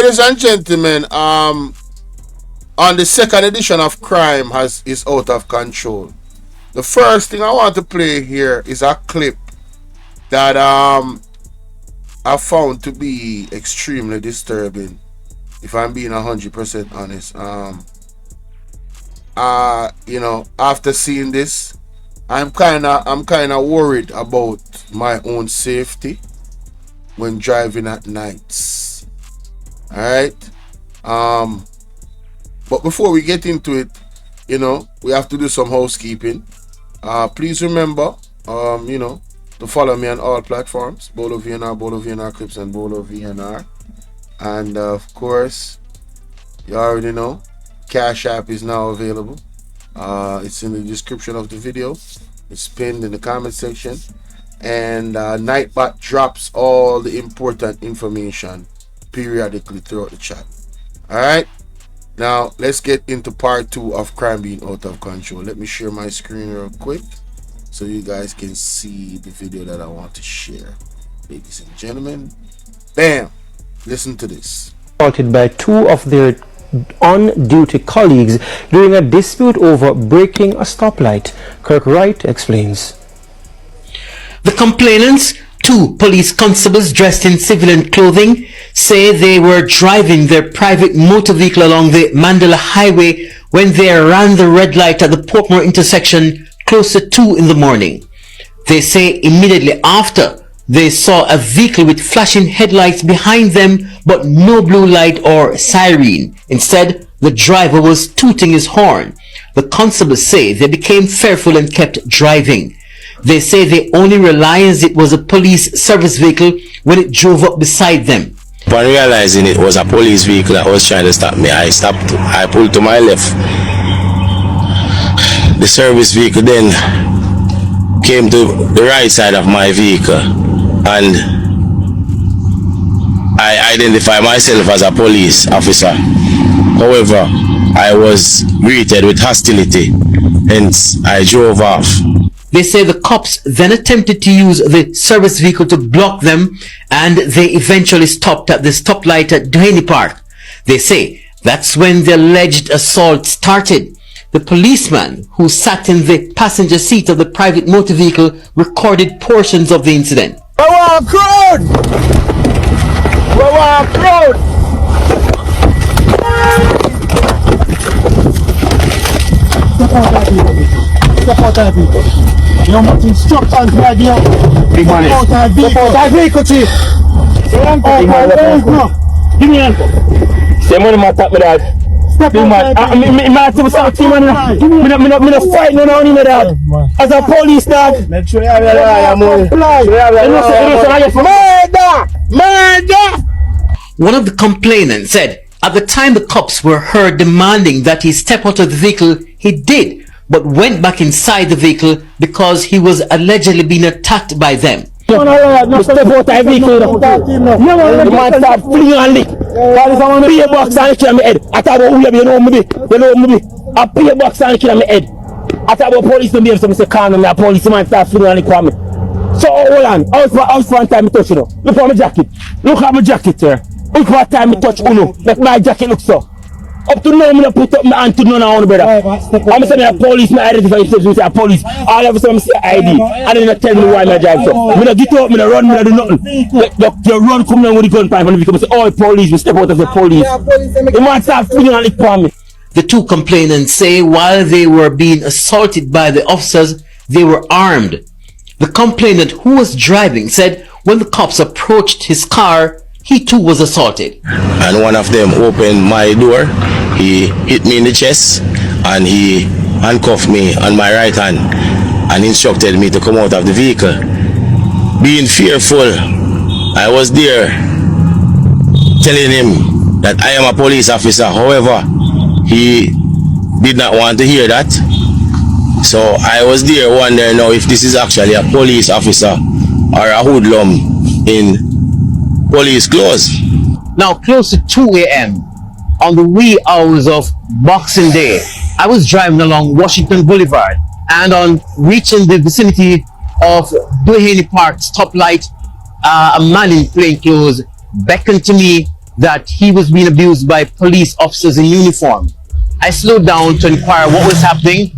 Ladies and gentlemen, on the second edition of Crime is Out of Control. The first thing I want to play here is a clip that I found to be extremely disturbing, if I'm being 100% honest. You know, after seeing this, I'm kind of worried about my own safety when driving at nights. All right. But before we get into it, you know, we have to do some housekeeping. Please remember, you know, to follow me on all platforms: Bolo V&R, Bolo V&R Clips, and Bolo V&R. And of course, you already know, Cash App is now available. It's in the description of the video. It's pinned in the comment section. And Nightbot drops all the important information periodically throughout the chat. Alright, now let's get into part 2 of Crime Being Out of Control. Let me share my screen real quick so you guys can see the video that I want to share. Ladies and gentlemen, bam, listen to this. Assaulted by two of their on-duty colleagues during a dispute over breaking a stoplight. Kirk Wright explains. The complainants, two police constables dressed in civilian clothing, say they were driving their private motor vehicle along the Mandela Highway when they ran the red light at the Portmore intersection close to 2 in the morning. They say immediately after they saw a vehicle with flashing headlights behind them but no blue light or siren. Instead, the driver was tooting his horn. The constables say they became fearful and kept driving. They say they only realized it was a police service vehicle when it drove up beside them. Upon realizing it was a police vehicle that was trying to stop me, I stopped. I pulled to my left. The service vehicle then came to the right side of my vehicle, and I identified myself as a police officer. However, I was greeted with hostility, hence I drove off. They say the cops then attempted to use the service vehicle to block them, and they eventually stopped at the stoplight at Duhaney Park. They say that's when the alleged assault started. The policeman who sat in the passenger seat of the private motor vehicle recorded portions of the incident. You know what instructions right here? Big money. Support our vehicle, chief. Give me a hand. Say money man tap me dad. Step Big man. Me man to something man. Me not fight no now in dad. As a police dad. Make sure you have your liar, money. Murder! One of the complainants said at the time the cops were heard demanding that he step out of the vehicle, he did, but went back inside the vehicle because he was allegedly being attacked by them. Step out of the vehicle. The man start fleeing and lick. Pay a box and kill me head. I thought about who you know me. You know me. I pay a box and kill me head. I thought about police to be able to say calm me. A police man start fleeing and lick for me. So hold on. How's one time me touch you know? Look at my jacket. Look at my jacket here. Look what time me touch Uno. Make my jacket look so. Up to now, I put up my hand to none of brother. I'm saying a police, my identify yourself, a police. All of a sudden, I see ID. And then I tell me why I drive so. I get up, I run, I do nothing. You run, come down with the gun pipe, and because all police, we step out of the police. The man start feeling and lick for me. The two complainants say while they were being assaulted by the officers, they were armed. The complainant who was driving said when the cops approached his car, he too was assaulted. And one of them opened my door. He hit me in the chest and he handcuffed me on my right hand and instructed me to come out of the vehicle. Being fearful, I was there telling him that I am a police officer. However, he did not want to hear that. So I was there wondering now if this is actually a police officer or a hoodlum in police clothes. Now close to 2 a.m. on the wee hours of Boxing Day, I was driving along Washington Boulevard, and on reaching the vicinity of Duhaney Park stoplight, a man in plain clothes beckoned to me that he was being abused by police officers in uniform. I slowed down to inquire what was happening,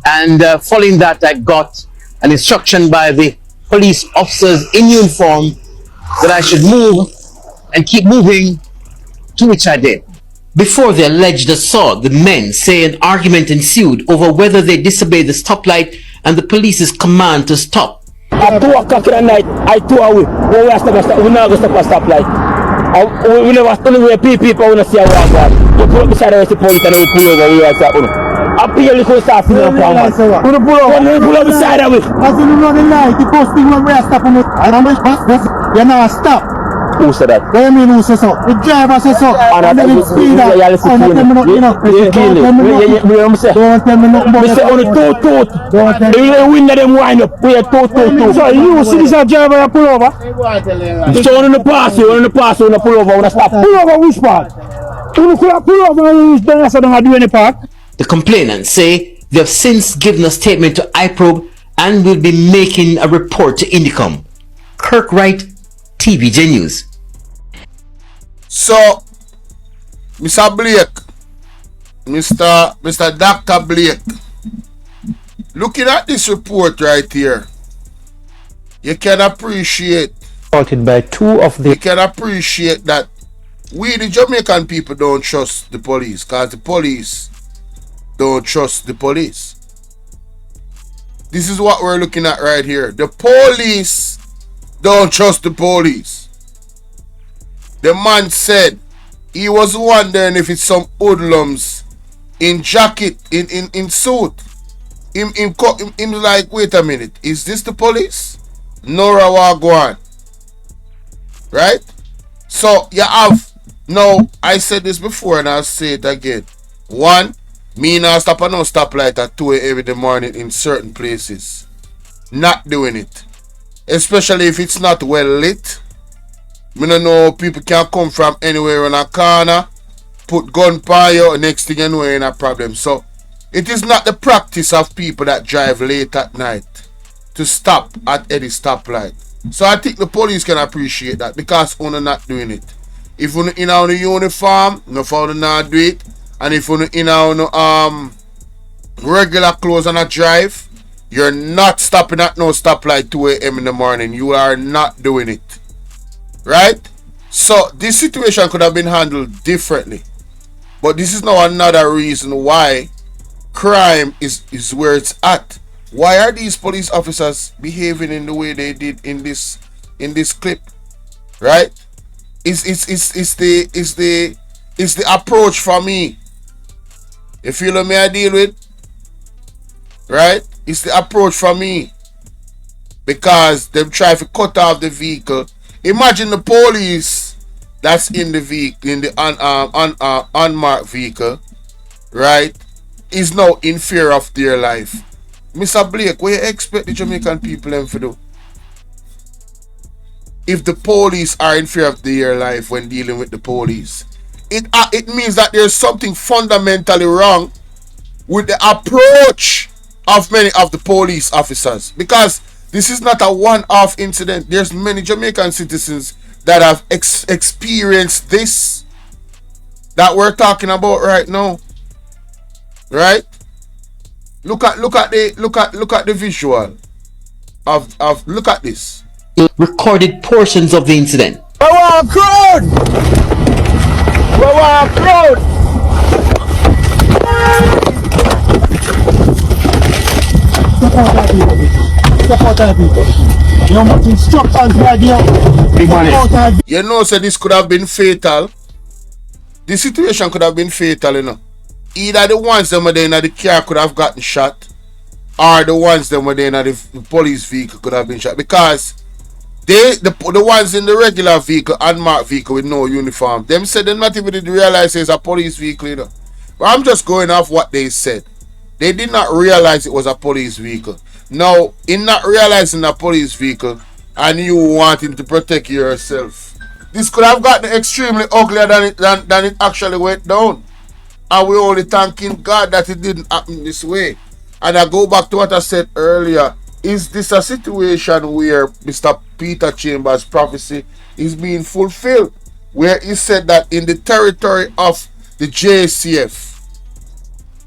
and following that, I got an instruction by the police officers in uniform that I should move and keep moving, to which I did. Before the alleged assault, the men say an argument ensued over whether they disobeyed the stoplight and the police's command to stop. At 2 o'clock in the night, I threw away. We not going to stop a stoplight. We never stand where people want to see a walk. You pull up beside the police and we pull over. We are saying, I pay a little start to the car. We pull up beside of it. As you know the light, the first thing when we are stopping it, I don't know, you're not stop. Who said that? What do you mean who says so? The driver says so. And then it's speed up. Don't tell me nothing, you know. Don't tell me nothing. We say on the toot. If you win them wind up, we are toot. So you see this driver you pull over? So on the pass, on the pull over, on the stop. Pull over which part? You pull over and don't say don't do any part. The complainants say they have since given a statement to iProbe and will be making a report to Indicom. Kirk Wright, TVJ News. So, Mr. Blake, Mr. Dr. Blake, looking at this report right here, you can appreciate By 2 of the you can appreciate that we the Jamaican people don't trust the police, because the police don't trust the police. This is what we're looking at right here. The police don't trust the police. The man said he was wondering if it's some hoodlums in jacket, in suit. Him like, wait a minute, is this the police? Nora Wagwan. Right? So you have, now I said this before and I'll say it again. One, me not stop at no stoplight at 2 a.m. in the morning in certain places. Not doing it. Especially if it's not well lit. Me don't know, people can come from anywhere in a corner, put gun by you, next thing you know you're in a problem. So it is not the practice of people that drive late at night to stop at any stoplight. So I think the police can appreciate that, because you're not doing it. If you're in our uniform, no for not do it. And if you're in our regular clothes and a drive, you're not stopping at no stoplight 2 a.m. in the morning. You are not doing it. Right? So this situation could have been handled differently. But this is now another reason why crime is where it's at. Why are these police officers behaving in the way they did in this clip? Right? It's the approach for me. You feel what me I deal with? Right? It's the approach for me. Because them try to cut off the vehicle. Imagine the police that's in the vehicle, in the unmarked vehicle, right, is now in fear of their life. Mr. Blake, what you expect the Jamaican people them to do? If the police are in fear of their life when dealing with the police, it means that there's something fundamentally wrong with the approach of many of the police officers. Because this is not a one-off incident. There's many Jamaican citizens that have experienced this that we're talking about right now. Right? Look at the visual of look at this. Recorded portions of the incident. We want crowd! We want crowd! Support our people. You know much instructions right here. Big money. You know, so this could have been fatal. The situation could have been fatal, you know. Either the ones that were there in the car could have gotten shot, or the ones that were there in the police vehicle could have been shot. Because the ones in the regular vehicle, unmarked vehicle with no uniform, them said they not even did realize it's a police vehicle, you know. But I'm just going off what they said. They did not realize it was a police vehicle. Now, in not realizing a police vehicle and you wanting to protect yourself, this could have gotten extremely uglier than it actually went down. And we're only thanking God that it didn't happen this way. And I go back to what I said earlier. Is this a situation where Mr. Peter Chambers' prophecy is being fulfilled? where he said that in the territory of the JCF,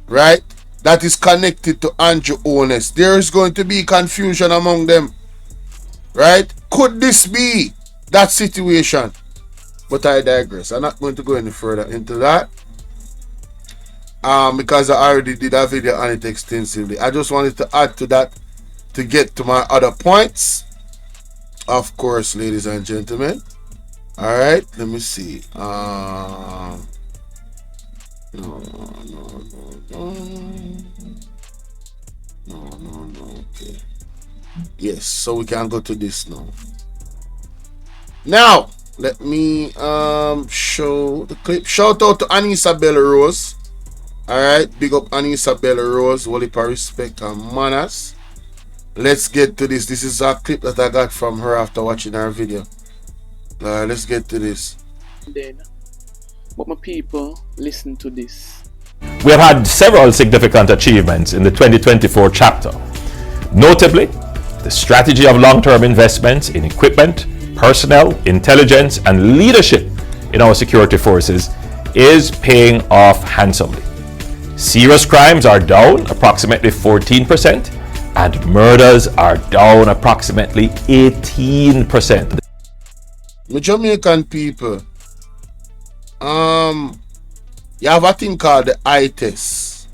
right, that is connected to Andrew Ones, there is going to be confusion among them, right? Could this be that situation? But I digress. I'm not going to go any further into that because I already did a video on it extensively. I just wanted to add to that to get to my other points, of course, ladies and gentlemen. All right, let me see. No. Okay. Yes, so we can go to this now. Now, let me show the clip. Shout out to Anissa Bella Rose. All right, big up Anissa Bella Rose. Wally for respect and manners. Let's get to this. This is a clip that I got from her after watching her video. Let's get to this. Then, but my people, listen to this. We have had several significant achievements in the 2024 chapter. Notably, the strategy of long-term investments in equipment, personnel, intelligence, and leadership in our security forces is paying off handsomely. Serious crimes are down approximately 14%, and murders are down approximately 18%. The Jamaican people, you have a thing called the eye test.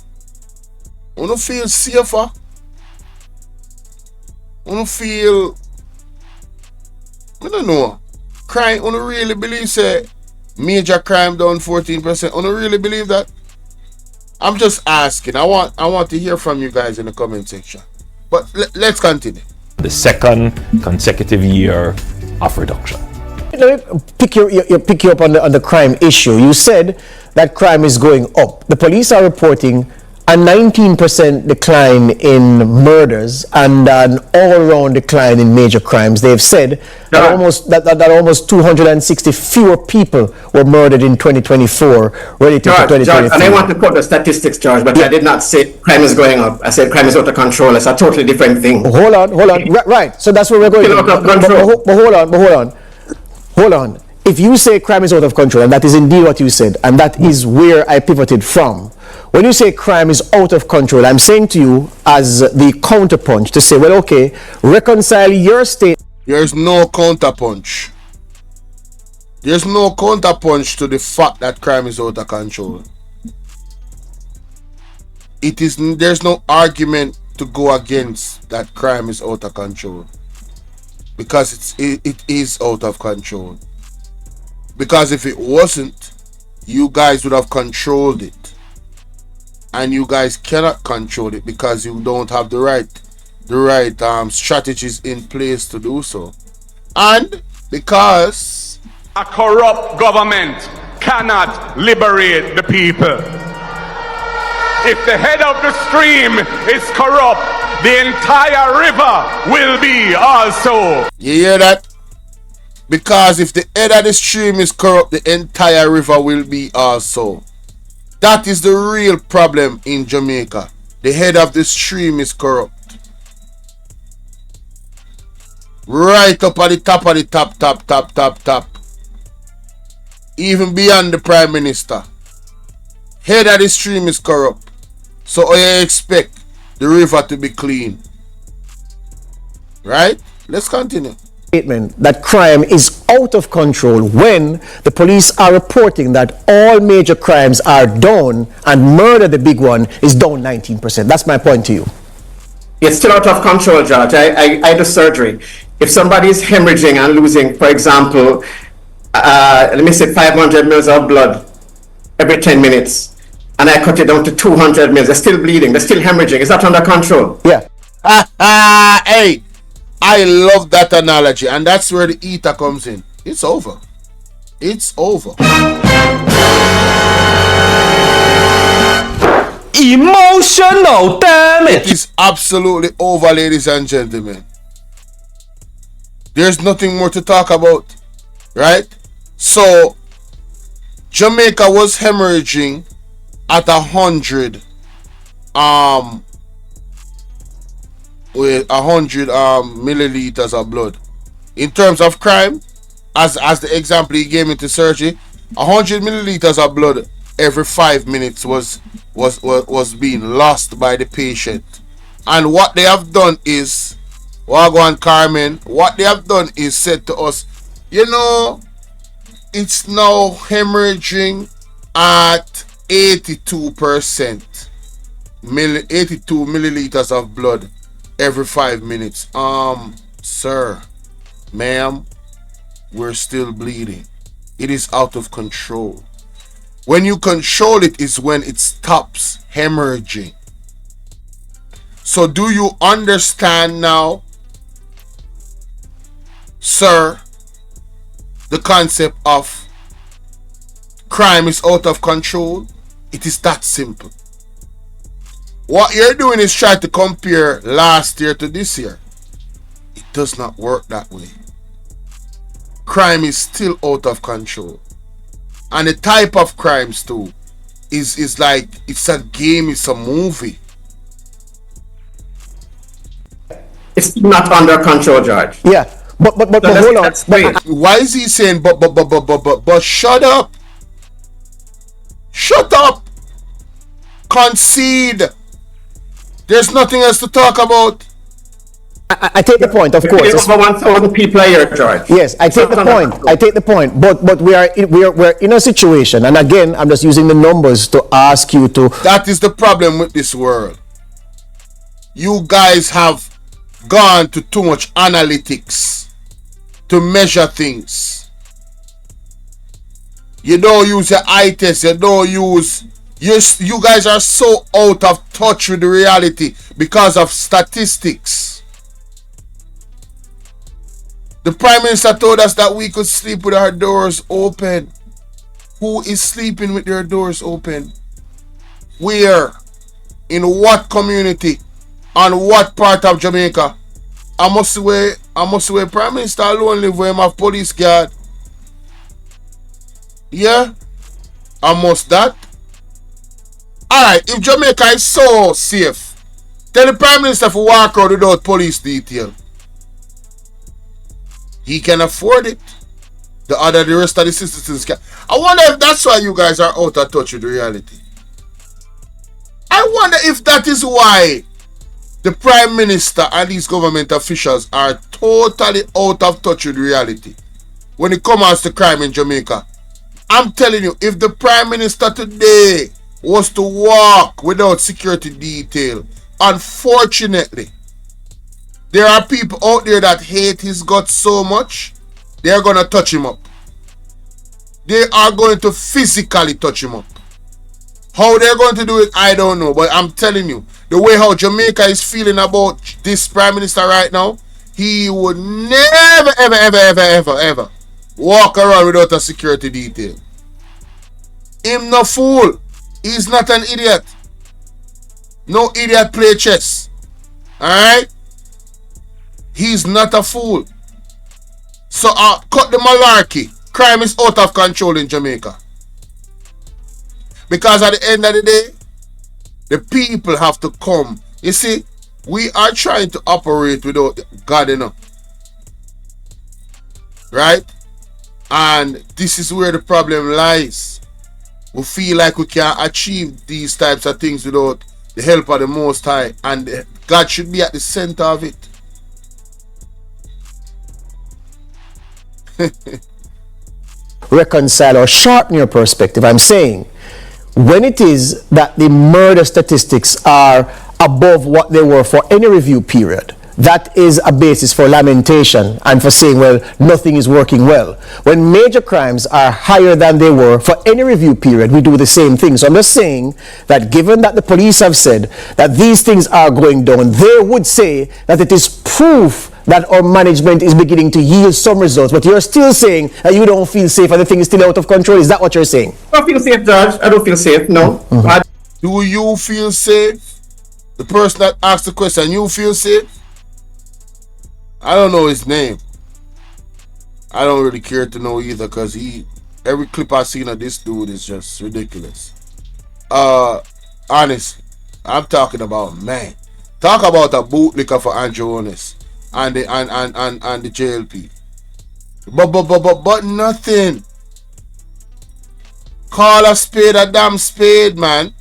You don't feel safer? You don't feel, I don't know, crime, you don't really believe, say, major crime down 14%? You don't really believe that? I'm just asking. I want to hear from you guys in the comment section. But let's continue. The second consecutive year of reduction. Let me pick you up on the crime issue. You said that crime is going up. The police are reporting a 19% decline in murders and an all-round decline in major crimes. They've said that almost 260 fewer people were murdered in 2024 relative to 2023. George, and I want to quote the statistics, George, but I did not say crime is going up. I said crime is out of control. It's a totally different thing. Hold on. Right. So that's where we're going. But hold on. If you say crime is out of control, and that is indeed what you said, and that is where I pivoted from. When you say crime is out of control, I'm saying to you as the counterpunch to say, well, okay, reconcile your state. There's no counterpunch. There's no counterpunch to the fact that crime is out of control. There's no argument to go against that crime is out of control. Because it is out of control. Because if it wasn't, you guys would have controlled it. And you guys cannot control it because you don't have the right strategies in place to do so. And because a corrupt government cannot liberate the people. If the head of the stream is corrupt, the entire river will be also. You hear that? Because if the head of the stream is corrupt, the entire river will be also. That is the real problem in Jamaica. The head of the stream is corrupt. Right up at the top of the top. Even beyond the Prime Minister. Head of the stream is corrupt. So I expect the river to be clean. Right? Let's continue. Statement that crime is out of control when the police are reporting that all major crimes are down and murder, the big one, is down 19%. That's my point to you. It's still out of control, George. I do surgery. If somebody is hemorrhaging and losing, for example, let me say 500 mils of blood every 10 minutes, and I cut it down to 200 mils, they're still bleeding, they're still hemorrhaging. Is that under control? Yeah. Hey, I love that analogy, and that's where the eater comes in. It's over. It's over. Emotional damage. It is absolutely over, ladies and gentlemen. There's nothing more to talk about, right? So, Jamaica was hemorrhaging at 100 with 100 milliliters of blood. In terms of crime, as the example he gave me to surgery, 100 milliliters of blood every 5 minutes was being lost by the patient. And what they have done is, Wagwan Carmen, what they have done is said to us, you know, it's now hemorrhaging at 82%. 82 milliliters of blood every 5 minutes. Sir, ma'am, we're still bleeding. It is out of control. When you control it is when it stops hemorrhaging. So do you understand now, sir, the concept of crime is out of control? It is that simple. What you're doing is try to compare last year to this year. It does not work that way. Crime is still out of control. And the type of crimes too is like, it's a game, it's a movie. It's not under control, George. Yeah, but hold on. Why is he saying but shut up? Shut up. Concede. There's nothing else to talk about. I take the point, of course. Over 1,000 people a year, George. Yes, I take the point. I take the point. But we're in a situation, and again, I'm just using the numbers to ask you to. That is the problem with this world. You guys have gone to too much analytics to measure things. You don't use your eye test. You don't use. You guys are so out of touch with the reality because of statistics. The Prime Minister told us that we could sleep with our doors open. Who is sleeping with their doors open? Where? In what community? On what part of Jamaica? I must say Prime Minister alone live where him have police guard. Yeah? I must that. Alright, if Jamaica is so safe, tell the Prime Minister to walk out without police detail. He can afford it. The rest of the citizens can. I wonder if that's why you guys are out of touch with the reality. I wonder if that is why the Prime Minister and these government officials are totally out of touch with reality when it comes to crime in Jamaica. I'm telling you, if the Prime Minister today was to walk without security detail, unfortunately, there are people out there that hate his guts so much, they are going to touch him up. They are going to physically touch him up. How they're going to do it, I don't know. But I'm telling you, the way how Jamaica is feeling about this Prime Minister right now, he would never, ever walk around without a security detail. Him no fool. He's not an idiot. No idiot play chess. Alright? He's not a fool. So cut the malarkey. Crime is out of control in Jamaica. Because at the end of the day, the people have to come. You see, we are trying to operate without God enough. Right? And this is where the problem lies. We feel like we can't achieve these types of things without the help of the Most High. And God should be at the center of it. Reconcile or sharpen your perspective. I'm saying when it is that the murder statistics are above what they were for any review period, that is a basis for lamentation and for saying, well, nothing is working well. When major crimes are higher than they were for any review period, we do the same thing. So I'm just saying that given that the police have said that these things are going down, they would say that it is proof that our management is beginning to yield some results. But you're still saying that you don't feel safe and the thing is still out of control. Is that what you're saying? I don't feel safe, George. I don't feel safe, no. Do you feel safe? The person that asked the question, you feel safe? I don't know his name. I don't really care to know either, because every clip I've seen of this dude is just ridiculous. Honestly, I'm talking about, man. Talk about a bootlicker for Andrew Honest and the JLP. But nothing. Call a spade a damn spade, man.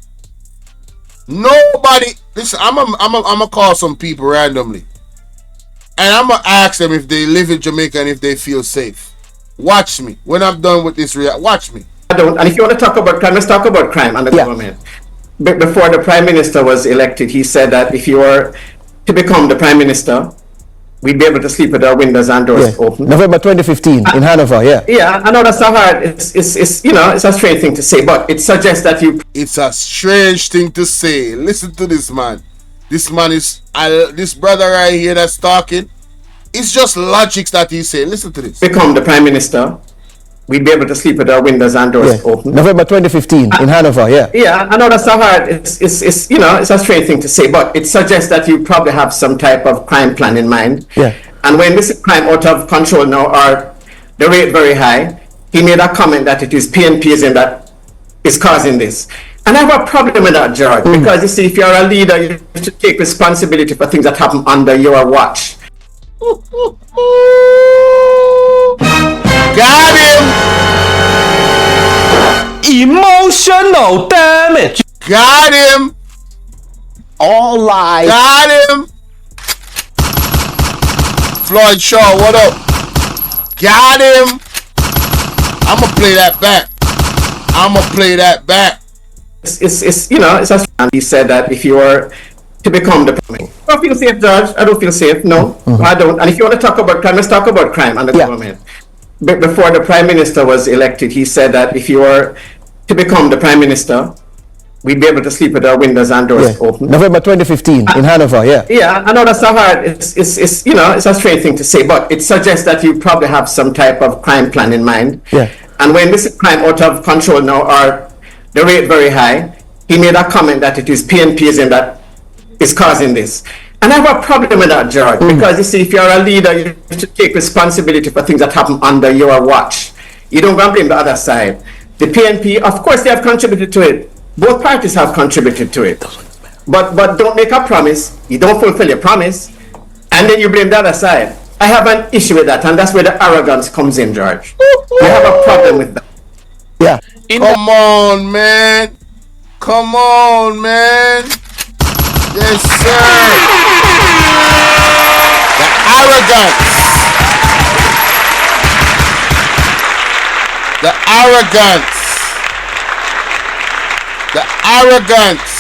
Nobody. Listen, I'm gonna call some people randomly, and I'm gonna ask them if they live in Jamaica and if they feel safe. Watch me. When I'm done with this, watch me. I don't. And if you want to talk about crime, let's talk about crime and the government. Before the prime minister was elected, he said that if you were to become the prime minister, we'd be able to sleep with our windows and doors open. November 2015 in Hanover, Yeah, I know that's so hard. It's you know, it's a strange thing to say, but it suggests that you. It's a strange thing to say. Listen to this man. This man is this brother right here that's talking. It's just logics that he's saying. Listen to this. Become the prime minister, we'd be able to sleep with our windows and doors open. November 2015 in Hanover, Yeah, I know that's so hard. It's you know, it's a strange thing to say, but it suggests that you probably have some type of crime plan in mind. And when this crime out of control now, or the rate very high, he made a comment that it is PNPism that is causing this. And I have a problem with that, George, because you see, if you're a leader, you have to take responsibility for things that happen under your watch. Got him! Emotional damage! Got him! All lies! Got him! Floyd Shaw, what up? Got him! I'ma play that back. It's you know, it's a, and he said that if you were to become the prime minister. I don't feel safe, George. I don't feel safe. No, I don't. And if you want to talk about crime, let's talk about crime and the government. Before the prime minister was elected, he said that if you were to become the prime minister, we'd be able to sleep with our windows and doors open. November 2015 in Hanover, Yeah, I know that's so hard. It's you know, it's a strange thing to say, but it suggests that you probably have some type of crime plan in mind. And when this crime out of control now, or the rate very high, he made a comment that it is PNPism that is causing this. And I have a problem with that, George, because you see, if you're a leader, you have to take responsibility for things that happen under your watch. You don't go and blame the other side. The PNP, of course, they have contributed to it. Both parties have contributed to it. But don't make a promise, you don't fulfill your promise, and then you blame the other side. I have an issue with that, and that's where the arrogance comes in, George. I have a problem with that. Come on, man. Come on, man. Yes, sir. The arrogance. The arrogance. The arrogance.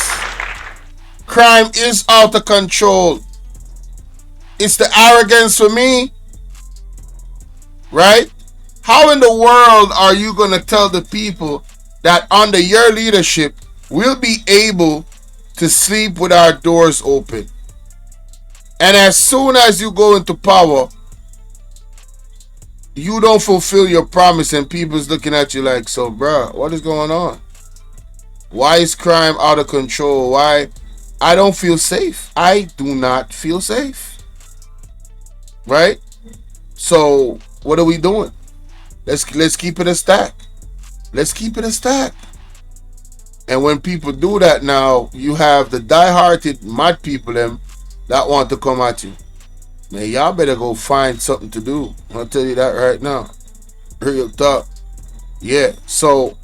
Crime is out of control. It's the arrogance for me. Right? How in the world are you going to tell the people that under your leadership, we'll be able to sleep with our doors open? And as soon as you go into power, you don't fulfill your promise and people's looking at you like, so bruh, what is going on? Why is crime out of control? Why? I don't feel safe. I do not feel safe. Right? So what are we doing? Let's keep it a stack. Let's keep it a stack. And when people do that now, you have the die-hearted mad people them that want to come at you. Man, y'all better go find something to do. I'll tell you that right now. Real talk. Yeah. So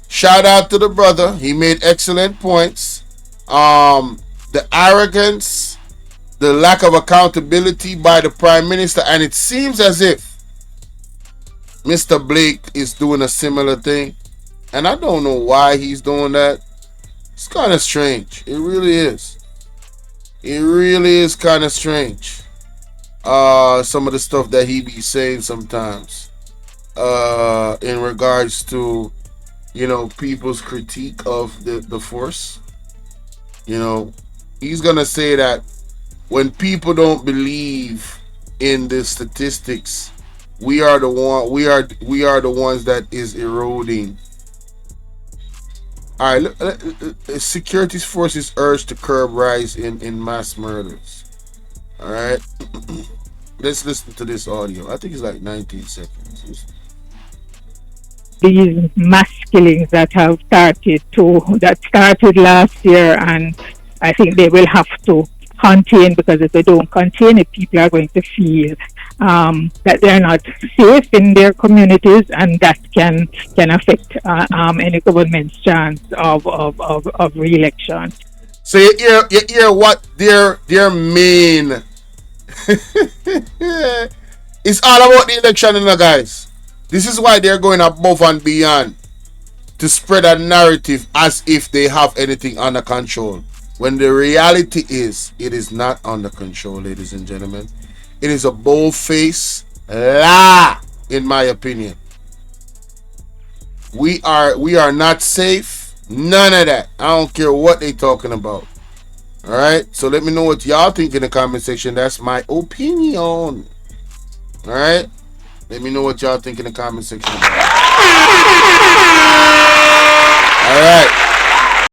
shout out to the brother. He made excellent points. The arrogance, the lack of accountability by the prime minister, and it seems as if Mr. Blake is doing a similar thing. And I don't know why he's doing that. It's kind of strange. It really is. It really is kind of strange. Some of the stuff that he be saying sometimes. In regards to, you know, people's critique of the force. You know, he's gonna say that when people don't believe in the statistics, we are the ones that is eroding. All right, security forces urge to curb rise in mass murders. All right, let's listen to this audio. I think it's like 19 seconds. These mass killings that started last year, and I think they will have to contain, because if they don't contain it, people are going to feel that they're not safe in their communities, and that can affect any government's chance of re-election. So you hear what their main it's all about the election, you know, guys. This is why they're going above and beyond to spread a narrative as if they have anything under control, when the reality is it is not under control, ladies and gentlemen. It is a bold-faced lie, in my opinion. We are not safe. None of that. I don't care what they talking about. All right. So let me know what y'all think in the comment section. That's my opinion. All right. Let me know what y'all think in the comment section. All right.